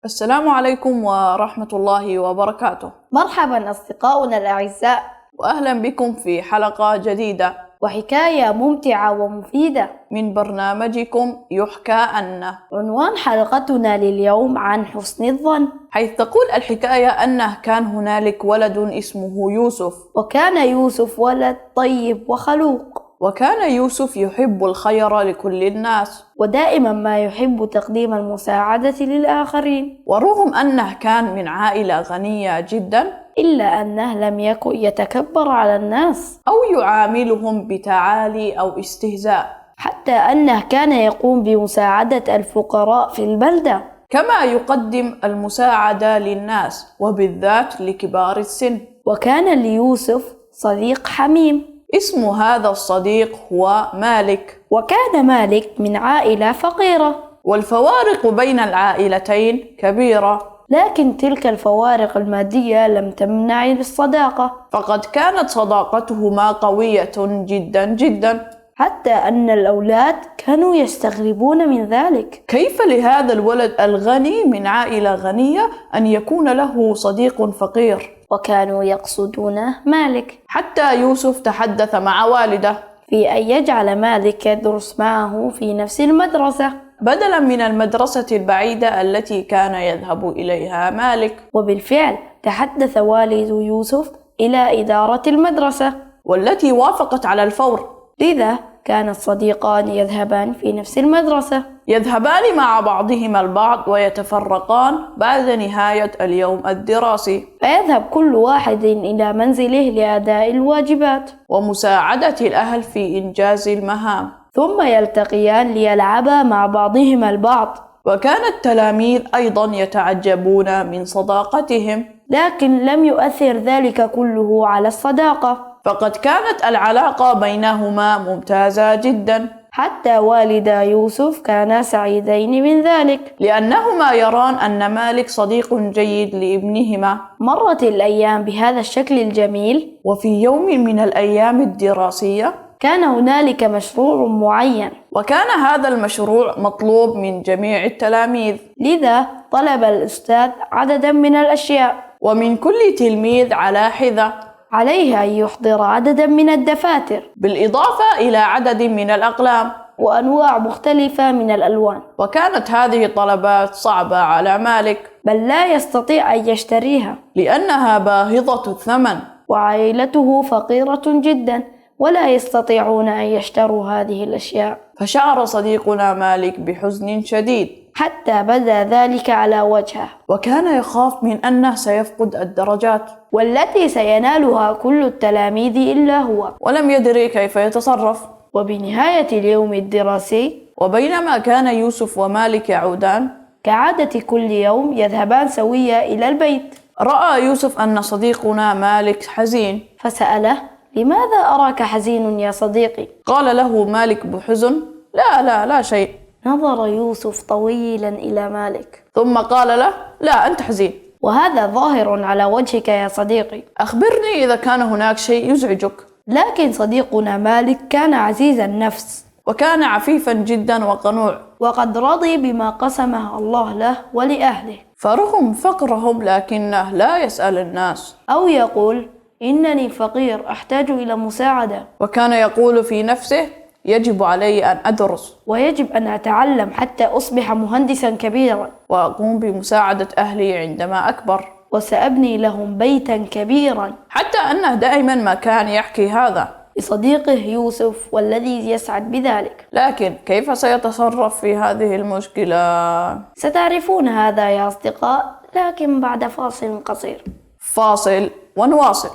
السلام عليكم ورحمة الله وبركاته. مرحبا أصدقاؤنا الأعزاء، وأهلا بكم في حلقة جديدة وحكاية ممتعة ومفيدة من برنامجكم يحكى عنه. عنوان حلقتنا لليوم عن حسن الظن، حيث تقول الحكاية أنه كان هنالك ولد اسمه يوسف، وكان يوسف ولد طيب وخلوق، وكان يوسف يحب الخير لكل الناس، ودائما ما يحب تقديم المساعدة للآخرين، ورغم أنه كان من عائلة غنية جدا إلا أنه لم يكن يتكبر على الناس أو يعاملهم بتعالي أو استهزاء، حتى أنه كان يقوم بمساعدة الفقراء في البلدة، كما يقدم المساعدة للناس وبالذات لكبار السن. وكان ليوسف صديق حميم اسم هذا الصديق هو مالك، وكان مالك من عائلة فقيرة، والفوارق بين العائلتين كبيرة، لكن تلك الفوارق المادية لم تمنع الصداقة، فقد كانت صداقتهما قوية جدا جدا، حتى أن الأولاد كانوا يستغربون من ذلك. كيف لهذا الولد الغني من عائلة غنية أن يكون له صديق فقير؟ وكانوا يقصدون مالك، حتى يوسف تحدث مع والده في أن يجعل مالك يدرس معه في نفس المدرسة، بدلا من المدرسة البعيدة التي كان يذهب إليها مالك. وبالفعل تحدث والد يوسف إلى إدارة المدرسة، والتي وافقت على الفور، لذا كان الصديقان يذهبان في نفس المدرسة، يذهبان مع بعضهما البعض ويتفرقان بعد نهاية اليوم الدراسي، فيذهب كل واحد إلى منزله لأداء الواجبات ومساعدة الأهل في إنجاز المهام، ثم يلتقيان ليلعبا مع بعضهما البعض. وكان التلاميذ أيضا يتعجبون من صداقتهم، لكن لم يؤثر ذلك كله على الصداقة، فقد كانت العلاقة بينهما ممتازة جدا، حتى والدا يوسف كانا سعيدين من ذلك، لأنهما يران أن مالك صديق جيد لابنهما. مرت الأيام بهذا الشكل الجميل، وفي يوم من الأيام الدراسية كان هنالك مشروع معين، وكان هذا المشروع مطلوب من جميع التلاميذ، لذا طلب الأستاذ عددا من الأشياء، ومن كل تلميذ على حدة عليه أن يحضر عددا من الدفاتر، بالإضافة إلى عدد من الأقلام وأنواع مختلفة من الألوان. وكانت هذه الطلبات صعبة على مالك، بل لا يستطيع أن يشتريها لأنها باهظة الثمن، وعائلته فقيرة جدا ولا يستطيعون أن يشتروا هذه الأشياء. فشعر صديقنا مالك بحزن شديد، حتى بدا ذلك على وجهه، وكان يخاف من أنه سيفقد الدرجات والتي سينالها كل التلاميذ إلا هو، ولم يدري كيف يتصرف. وبنهاية اليوم الدراسي، وبينما كان يوسف ومالك يعودان كعادة كل يوم يذهبان سويا إلى البيت، رأى يوسف أن صديقنا مالك حزين، فسأله: لماذا أراك حزين يا صديقي؟ قال له مالك بحزن: لا شيء. نظر يوسف طويلا إلى مالك، ثم قال له: لا، أنت حزين، وهذا ظاهر على وجهك يا صديقي، أخبرني إذا كان هناك شيء يزعجك. لكن صديقنا مالك كان عزيز النفس، وكان عفيفا جدا وقنوع، وقد رضي بما قسمه الله له ولأهله، فرغم فقرهم لكنه لا يسأل الناس، أو يقول: إنني فقير أحتاج إلى مساعدة، وكان يقول في نفسه: يجب علي أن أدرس، ويجب أن أتعلم حتى أصبح مهندسا كبيرا، وأقوم بمساعدة أهلي عندما أكبر، وسأبني لهم بيتا كبيرا. حتى أنه دائما ما كان يحكي هذا لصديقه يوسف والذي يسعد بذلك. لكن كيف سيتصرف في هذه المشكلة؟ ستعرفون هذا يا أصدقاء، لكن بعد فاصل قصير. فاصل ونواصل.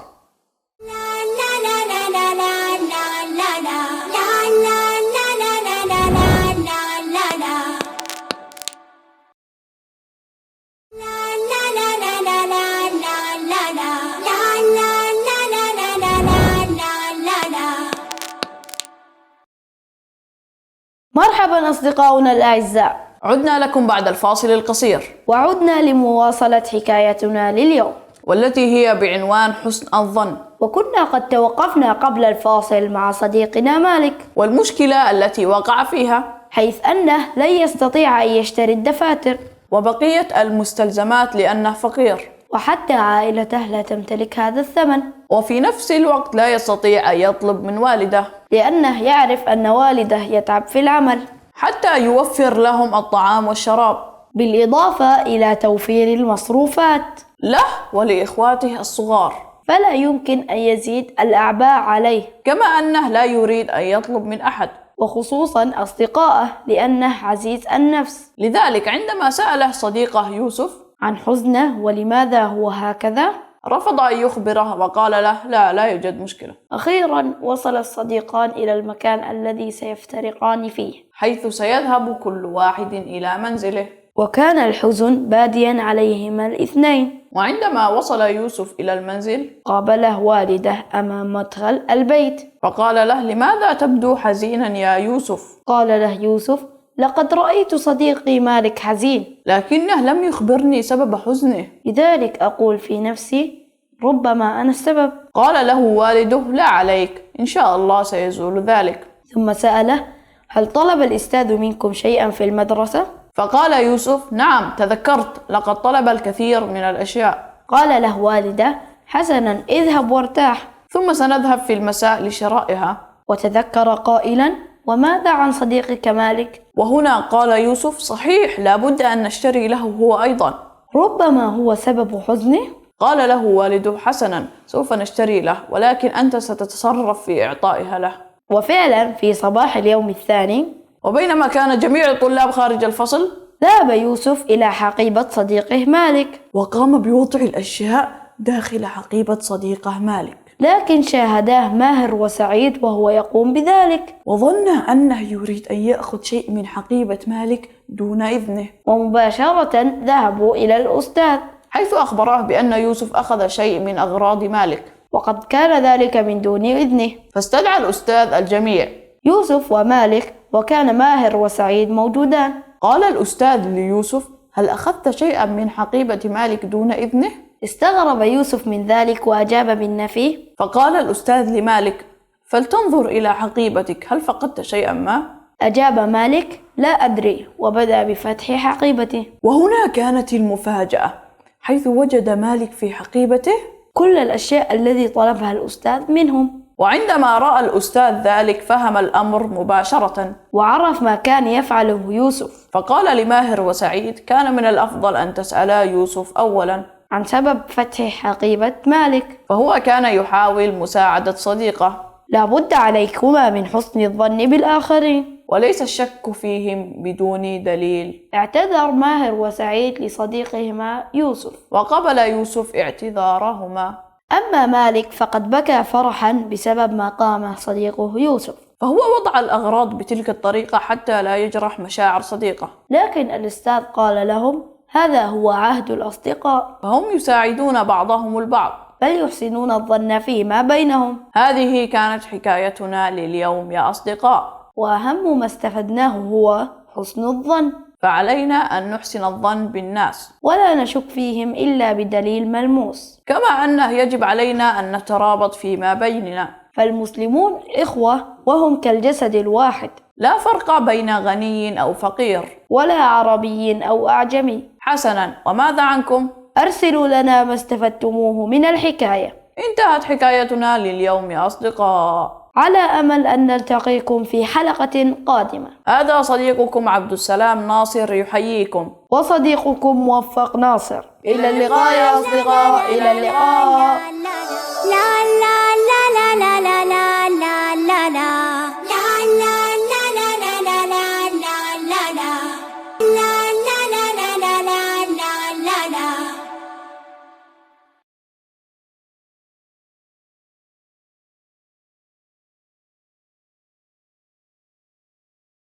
مرحبا أصدقاؤنا الأعزاء، عدنا لكم بعد الفاصل القصير، وعدنا لمواصلة حكايتنا لليوم، والتي هي بعنوان حسن الظن. وكنا قد توقفنا قبل الفاصل مع صديقنا مالك والمشكلة التي وقع فيها، حيث أنه لن يستطيع أن يشتري الدفاتر، وبقية المستلزمات لأنه فقير، وحتى عائلته لا تمتلك هذا الثمن، وفي نفس الوقت لا يستطيع أن يطلب من والده لأنه يعرف أن والده يتعب في العمل حتى يوفر لهم الطعام والشراب، بالإضافة إلى توفير المصروفات له ولإخواته الصغار، فلا يمكن أن يزيد الأعباء عليه، كما أنه لا يريد أن يطلب من أحد، وخصوصا أصدقائه لأنه عزيز النفس. لذلك عندما سأله صديقه يوسف عن حزنه ولماذا هو هكذا، رفض أن يخبره وقال له لا يوجد مشكلة. أخيرا وصل الصديقان إلى المكان الذي سيفترقان فيه، حيث سيذهب كل واحد إلى منزله، وكان الحزن باديا عليهما الاثنين. وعندما وصل يوسف إلى المنزل قابله والده أمام مدخل البيت، فقال له لماذا تبدو حزينا يا يوسف؟ قال له يوسف لقد رأيت صديقي مالك حزين، لكنه لم يخبرني سبب حزنه، لذلك أقول في نفسي ربما أنا السبب. قال له والده لا عليك، إن شاء الله سيزول ذلك. ثم سأله هل طلب الأستاذ منكم شيئا في المدرسة؟ فقال يوسف نعم تذكرت، لقد طلب الكثير من الأشياء. قال له والده حسنا اذهب وارتاح، ثم سنذهب في المساء لشرائها. وتذكر قائلا وماذا عن صديقك مالك؟ وهنا قال يوسف صحيح لابد أن نشتري له هو أيضا، ربما هو سبب حزنه. قال له والده حسنا سوف نشتري له، ولكن أنت ستتصرف في إعطائها له. وفعلا في صباح اليوم الثاني، وبينما كان جميع الطلاب خارج الفصل، ذهب يوسف إلى حقيبة صديقه مالك، وقام بوضع الأشياء داخل حقيبة صديقه مالك، لكن شاهداه ماهر وسعيد وهو يقوم بذلك، وظن أنه يريد أن يأخذ شيء من حقيبة مالك دون إذنه، ومباشرة ذهبوا إلى الأستاذ حيث أخبراه بأن يوسف أخذ شيء من أغراض مالك، وقد كان ذلك من دون إذنه. فاستدعى الأستاذ الجميع، يوسف ومالك، وكان ماهر وسعيد موجودان. قال الأستاذ ليوسف هل أخذت شيئا من حقيبة مالك دون إذنه؟ استغرب يوسف من ذلك وأجاب بالنفي. فقال الأستاذ لمالك فلتنظر إلى حقيبتك، هل فقدت شيئا ما؟ أجاب مالك لا أدري، وبدأ بفتح حقيبته. وهنا كانت المفاجأة، حيث وجد مالك في حقيبته كل الأشياء التي طلبها الأستاذ منهم. وعندما رأى الأستاذ ذلك فهم الأمر مباشرة، وعرف ما كان يفعله يوسف. فقال لماهر وسعيد كان من الأفضل أن تسألا يوسف أولا عن سبب فتح حقيبة مالك، فهو كان يحاول مساعدة صديقه. لا بد عليكما من حسن الظن بالآخرين، وليس الشك فيهم بدون دليل. اعتذر ماهر وسعيد لصديقهما يوسف، وقبل يوسف اعتذارهما. أما مالك فقد بكى فرحا بسبب ما قام صديقه يوسف، فهو وضع الأغراض بتلك الطريقة حتى لا يجرح مشاعر صديقه، لكن الأستاذ قال لهم هذا هو عهد الأصدقاء، فهم يساعدون بعضهم البعض بل يحسنون الظن فيما بينهم. هذه كانت حكايتنا لليوم يا أصدقاء، وأهم ما استفدناه هو حسن الظن، فعلينا أن نحسن الظن بالناس ولا نشك فيهم إلا بدليل ملموس، كما أنه يجب علينا أن نترابط فيما بيننا، فالمسلمون إخوة وهم كالجسد الواحد، لا فرق بين غني أو فقير ولا عربي أو أعجمي. حسنا، وماذا عنكم؟ أرسلوا لنا ما استفدتموه من الحكاية. انتهت حكايتنا لليوم يا أصدقاء، على أمل أن نلتقيكم في حلقة قادمة. هذا صديقكم عبد السلام ناصر يحييكم، وصديقكم موفق ناصر. إلى اللقاء يا أصدقاء، إلى اللقاء.